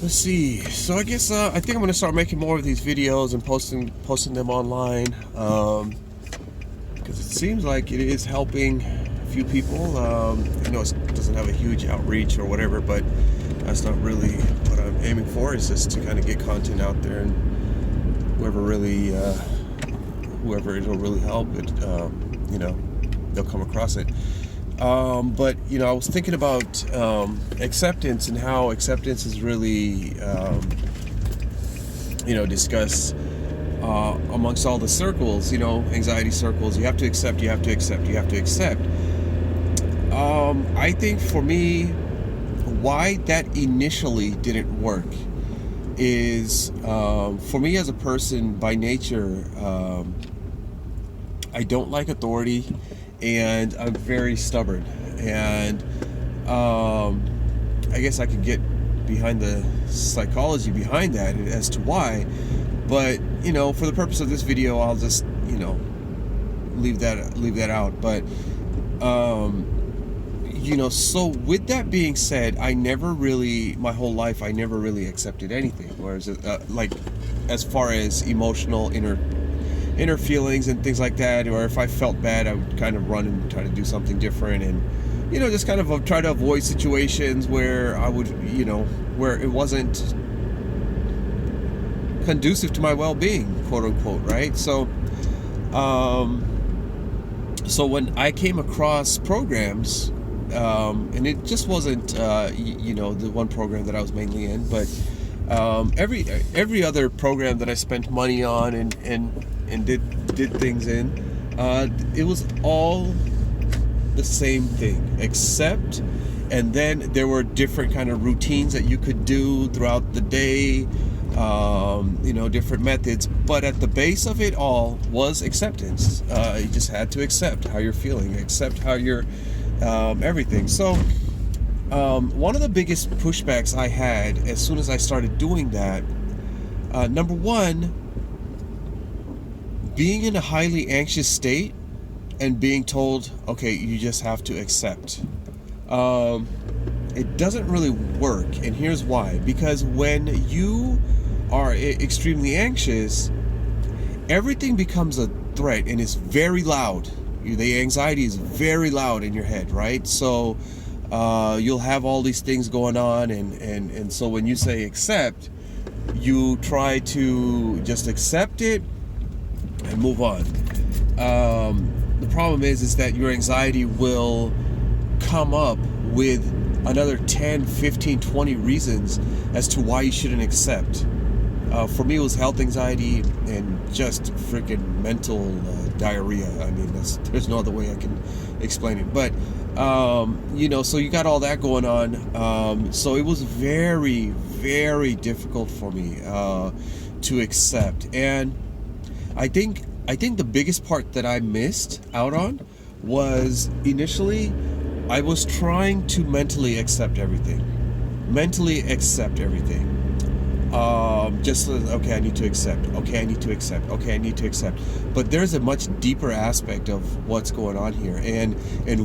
let's see. So I guess I think I'm gonna start making more of these videos and posting them online, because it seems like it is helping a few people. I know it doesn't have a huge outreach or whatever, but that's not really what I'm aiming for. It's just to kind of get content out there, and whoever it'll really help, they'll come across it. But I was thinking about acceptance, and how acceptance is really discussed amongst all the circles, anxiety circles. You have to accept, you have to accept, you have to accept. I think for me, why that initially didn't work is, for me as a person by nature, I don't like authority, and I'm very stubborn, and I guess I could get behind the psychology behind that as to why, but for the purpose of this video, I'll just leave that out. But so with that being said, my whole life I never really accepted anything, whereas like as far as emotional inner feelings and things like that, or if I felt bad, I would kind of run and try to do something different, and just kind of try to avoid situations where I would where it wasn't conducive to my well-being, quote unquote, right? So when I came across programs, and it just wasn't the one program that I was mainly in, but every other program that I spent money on and did things in, it was all the same thing, except, and then there were different kind of routines that you could do throughout the day, different methods, but at the base of it all was acceptance. You just had to accept how you're feeling, accept how you're everything. So one of the biggest pushbacks I had as soon as I started doing that, number one, being in a highly anxious state and being told, okay, you just have to accept. It doesn't really work, and here's why. Because when you are extremely anxious, everything becomes a threat, and it's very loud. The anxiety is very loud in your head, right? So you'll have all these things going on, and so when you say accept, you try to just accept it and move on. The problem is that your anxiety will come up with another 10, 15, 20 reasons as to why you shouldn't accept. For me, it was health anxiety and just freaking mental diarrhea. I mean, there's no other way I can explain it. But, so you got all that going on. So it was very, very difficult for me to accept. And I think the biggest part that I missed out on was, initially, I was trying to mentally accept everything. Okay, I need to accept. Okay, I need to accept. Okay, I need to accept. But there's a much deeper aspect of what's going on here. And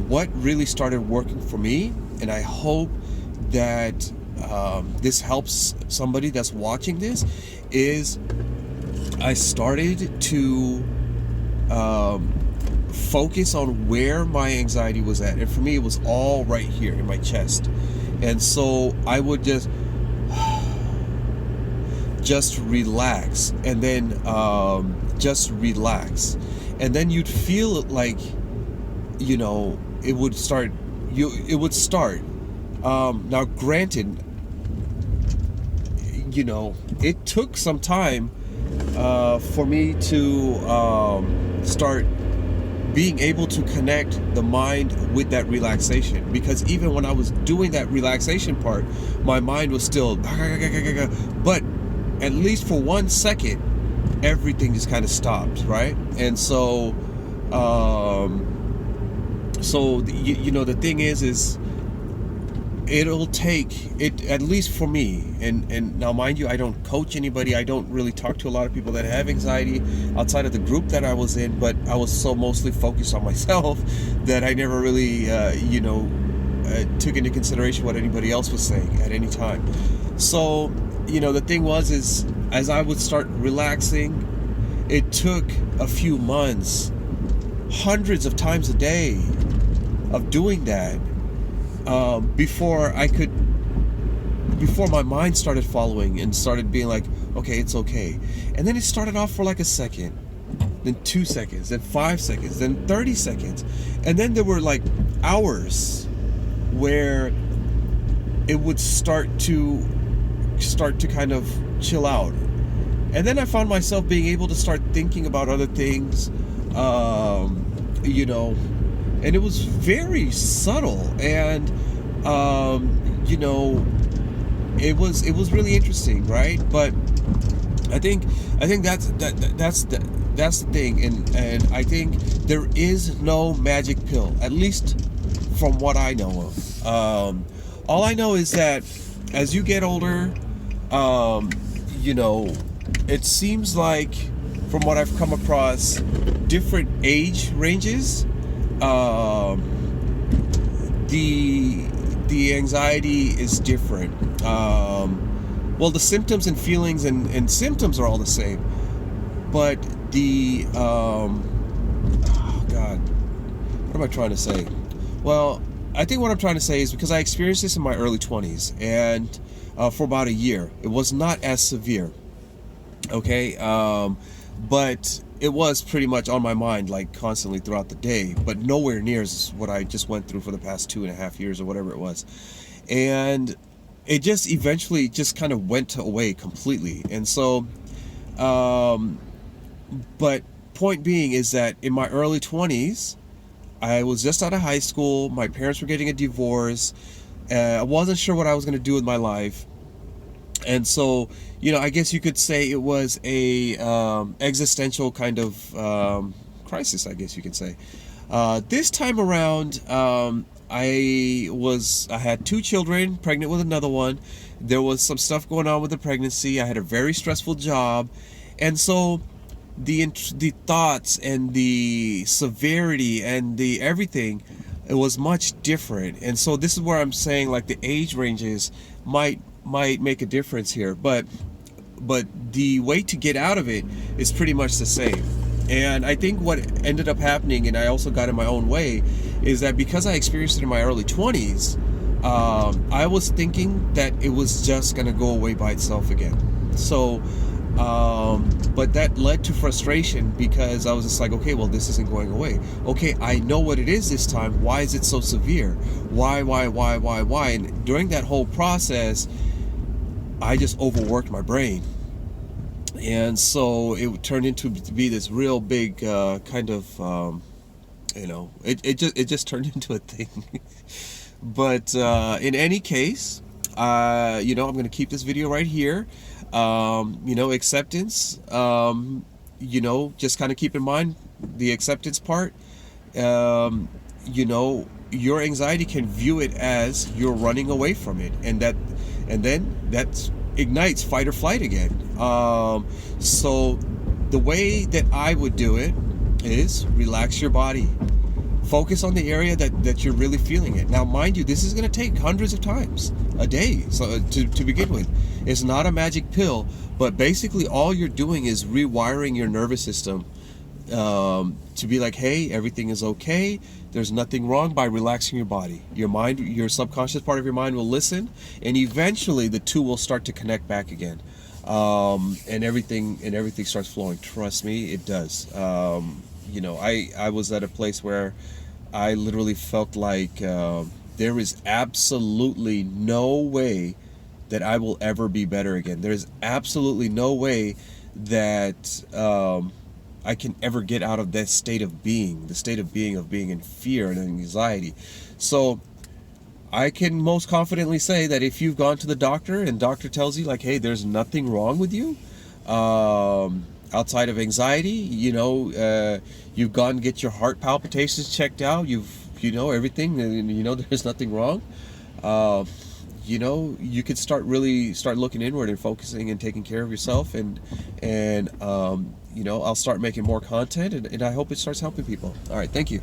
what really started working for me, and I hope that this helps somebody that's watching this, is I started to focus on where my anxiety was at. And for me, it was all right here in my chest. And so I would just relax, and then just relax, and then you'd feel it like it would start. Now granted, it took some time for me to start being able to connect the mind with that relaxation, because even when I was doing that relaxation part, my mind was still, but at least for 1 second, everything just kind of stopped, right? And so, the thing is it'll take it, at least for me, and now mind you, I don't coach anybody, I don't really talk to a lot of people that have anxiety outside of the group that I was in, but I was so mostly focused on myself that I never really took into consideration what anybody else was saying at any time. So the thing is as I would start relaxing, it took a few months, hundreds of times a day of doing that, before my mind started following and started being like, okay, it's okay. And then it started off for like a second, then 2 seconds, then 5 seconds, then 30 seconds. And then there were like hours where it would start to kind of chill out. And then I found myself being able to start thinking about other things, and it was very subtle, and it was really interesting, right? But I think that's the thing, and I think there is no magic pill, at least from what I know of. All I know is that as you get older, it seems like, from what I've come across, different age ranges, the anxiety is different. Well, the symptoms and feelings and symptoms are all the same, but oh God, what am I trying to say? Well, I think what I'm trying to say is, because I experienced this in my early 20s, and for about a year, it was not as severe. Okay, but it was pretty much on my mind, like, constantly throughout the day, but nowhere near as what I just went through for the past 2.5 years or whatever it was. And it just eventually just kind of went away completely. And so, but point being is that in my early 20s, I was just out of high school. My parents were getting a divorce. I wasn't sure what I was going to do with my life. And so, I guess you could say it was a existential kind of crisis, I guess you could say. This time around, I had 2 children, pregnant with another one. There was some stuff going on with the pregnancy. I had a very stressful job. And so the thoughts and the severity and the everything, it was much different. And so this is where I'm saying, like, the age ranges might make a difference here, but the way to get out of it is pretty much the same. And I think what ended up happening, and I also got in my own way, is that because I experienced it in my early 20s, I was thinking that it was just gonna go away by itself again. So but that led to frustration, because I was just like, okay, well, this isn't going away. Okay, I know what it is this time. Why is it so severe? Why? And during that whole process, I just overworked my brain. And so it turned into to be this real big kind of, it just turned into a thing. But in any case, I'm going to keep this video right here. Acceptance, just kind of keep in mind the acceptance part. Your anxiety can view it as you're running away from it, and then that ignites fight or flight again. So the way that I would do it is relax your body. Focus on the area that you're really feeling it. Now, mind you, this is going to take hundreds of times a day, so to begin with. It's not a magic pill, but basically all you're doing is rewiring your nervous system to be like, hey, everything is okay. There's nothing wrong, by relaxing your body. Your mind, your subconscious part of your mind will listen, and eventually the two will start to connect back again. And everything starts flowing. Trust me, it does. I was at a place where I literally felt like there is absolutely no way that I will ever be better again. There is absolutely no way that I can ever get out of that state of being, of being in fear and anxiety. So I can most confidently say that if you've gone to the doctor and doctor tells you, like, hey, there's nothing wrong with you, outside of anxiety, you've gone to get your heart palpitations checked out, everything, and there's nothing wrong, you could start looking inward and focusing and taking care of yourself, and I'll start making more content, and I hope it starts helping people. All right, thank you.